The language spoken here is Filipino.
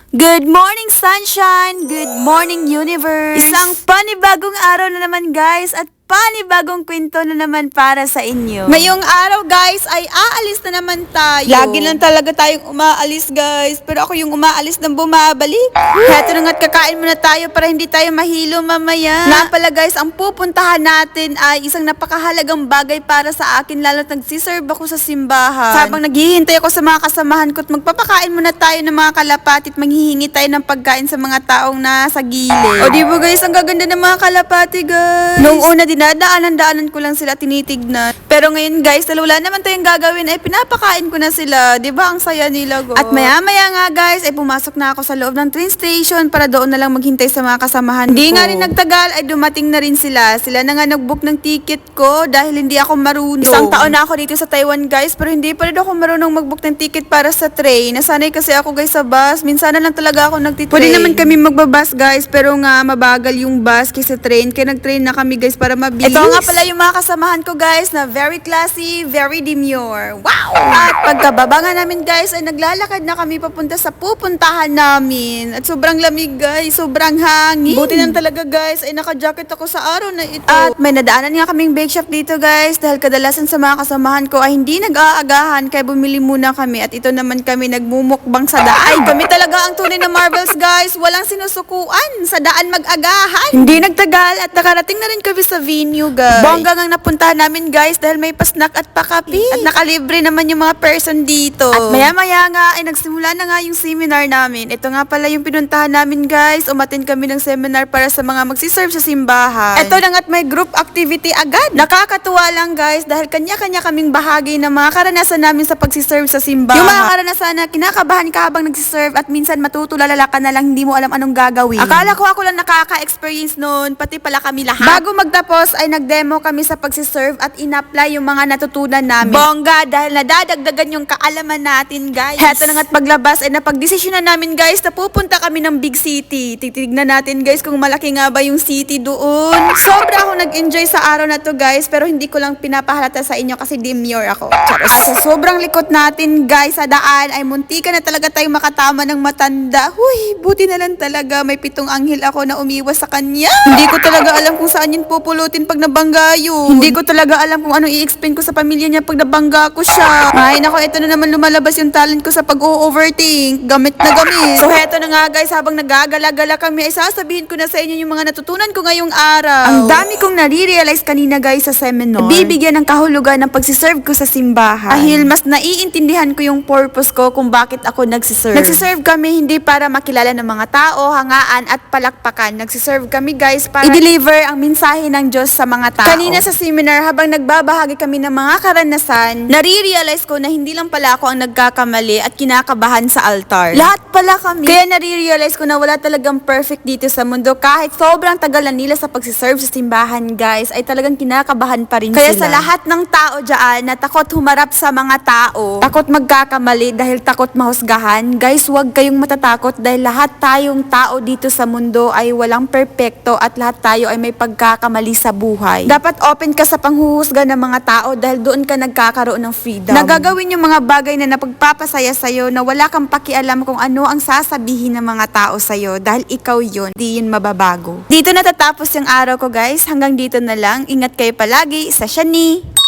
Good morning, sunshine! Good morning, universe! Isang panibagong araw na naman, guys, at panibagong kwento na naman para sa inyo. Ngayong araw, guys, ay aalis na naman tayo. Lagi lang talaga tayong umaalis, guys, pero ako yung umaalis ng bumabalik. Heto na nga't kakain muna tayo para hindi tayo mahilo mamaya. Nga pala, guys, ang pupuntahan natin ay isang napakahalagang bagay para sa akin, lalo't nagsiserve ako sa simbahan. Habang naghihintay ako sa mga kasamahan ko at magpapakain muna tayo ng mga kalapati at manghihingi tayo ng pagkain sa mga taong nasa gilid. O di ba, guys, ang gaganda ng mga kalapati, guys. Nung una, dinadaanan ko lang sila tinitignan. Pero ngayon, guys, wala naman tayong gagawin, ay pinapakain ko na sila. Di ba ang saya nila, go? At maya-maya nga, guys, ay pumasok na ako sa loob ng train station para doon na lang maghintay sa mga kasamahan ko. Hindi nga rin nagtagal, ay dumating na rin sila. Sila na nga nag-book ng ticket ko dahil hindi ako marunong. Isang taon na ako dito sa Taiwan, guys, pero hindi pa rin ako marunong mag-book ng ticket para sa train. Nasanay kasi ako, guys, sa bus. Minsan na lang talaga ako nagtitrain. Pwede naman kami magbabus, guys, pero nga mabagal yung bus kaysa train. Kaya nag-train na kami, guys, para mabilis. Ito nga pala yung mga kasamahan ko, guys, na very classy, very demure. Wow! At pagkababa nga namin, guys, ay naglalakad na kami papunta sa pupuntahan namin. At sobrang lamig, guys, sobrang hangin. Buti lang talaga, guys, ay naka-jacket ako sa araw na ito. At may nadaanan nga kaming bake shop dito, guys, dahil kadalasan sa mga kasamahan ko ay hindi nag-aagahan, kaya bumili muna kami. At ito naman kami nagmumukbang sa daan. Ay, kami talaga ang tunay na marvels, guys. Walang sinusukuan sa daan mag-agahan. Hindi nagtagal at nakarating na rin kami sa venue, guys. Bongga ngang napuntahan namin, guys, dahil may pasnak at pakapi. At nakalibre naman yung mga person dito. At maya-maya nga ay nagsimula na nga yung seminar namin. Ito nga pala yung pinuntahan namin, guys. Umattend kami ng seminar para sa mga magsiserve sa simbahan. Ito na nga't may group activity agad. Nakakatuwa lang, guys, dahil kanya-kanya kaming bahagi ng mga karanasan namin sa pagsiserve sa simbahan. Yung mga karanasan na kinakabahan ka habang nagsiserve at minsan matutulala ka na lang, hindi mo alam anong gagawin. Akala ko ako lang nakaka-experience noon, pati pala kami lahat. Bago magtapos ay nag-demo kami sa pagsiserve at in-apply yung mga natutunan namin. Bongga, dahil nadadagdagan yung kaalaman natin, guys. Heto na nga't paglabas ay napagdesisyonan namin, guys, na pupunta kami ng big city. Titignan natin, guys, kung malaki nga ba yung city doon. Sobra ako nag-enjoy sa araw na to, guys, pero hindi ko lang pinapahalata sa inyo kasi demure ako. At sa sobrang likot natin, guys, sa daan ay muntika na talaga tayong makatama ng matanda. Huy, buti na lang talaga may 7 anghel ako na umiwas sa kanya. Hindi ko talaga alam kung saan yun pupulutin pag nabangga yun. Hindi ko talaga alam kung ano i-explain ko sa pamilya niya pag nabangga ko siya. Ay, nako, ito na naman lumalabas yung talent ko sa pag-overthink. Gamit na gamit. So, heto na nga, guys, habang nagagala-gala kami, ay sasabihin ko na sa inyo yung mga natutunan ko ngayong araw. Ang dami kong nare-realize kanina, guys, sa seminar. Bibigyan ng kahulugan ng pagsiserve ko sa simbahan. Dahil mas naiintindihan ko yung purpose ko kung bakit ako nagsiserve. Nagsiserve kami hindi para makilala ng mga tao, hangaan at palakpakan. Nagsiserve kami, guys, para i-deliver ang mensahe ng Diyos sa mga tao. Kanina sa seminar, habang nagbabahagi kami ng mga karanasan, nare-realize ko na hindi lang pala ako ang nagkakamali at kinakabahan sa altar. Lahat pala kami. Kaya nare-realize ko na wala talagang perfect dito sa mundo. Kahit sobrang tagal na nila sa pagsiserve sa simbahan, guys, ay talagang kinakabahan pa rin kaya sila. Kaya sa lahat ng tao dyan na takot humarap sa mga tao, takot magkakamali dahil takot mahusgahan, guys, huwag kayong matatakot dahil lahat tayong tao dito sa mundo ay walang perpekto at lahat tayo ay may pagkakamali sa buhay. Dapat open ka sa panghuhusga ng mga tao dahil doon ka nagkakaroon ng freedom. Nagagawin yung mga bagay na napagpapasaya sa'yo na wala kang pakialam kung ano ang sasabihin ng mga tao sa'yo dahil ikaw yun, di yun mababago. Dito natatapos yung araw ko, guys. Hanggang dito na lang. Ingat kayo palagi sa Shani.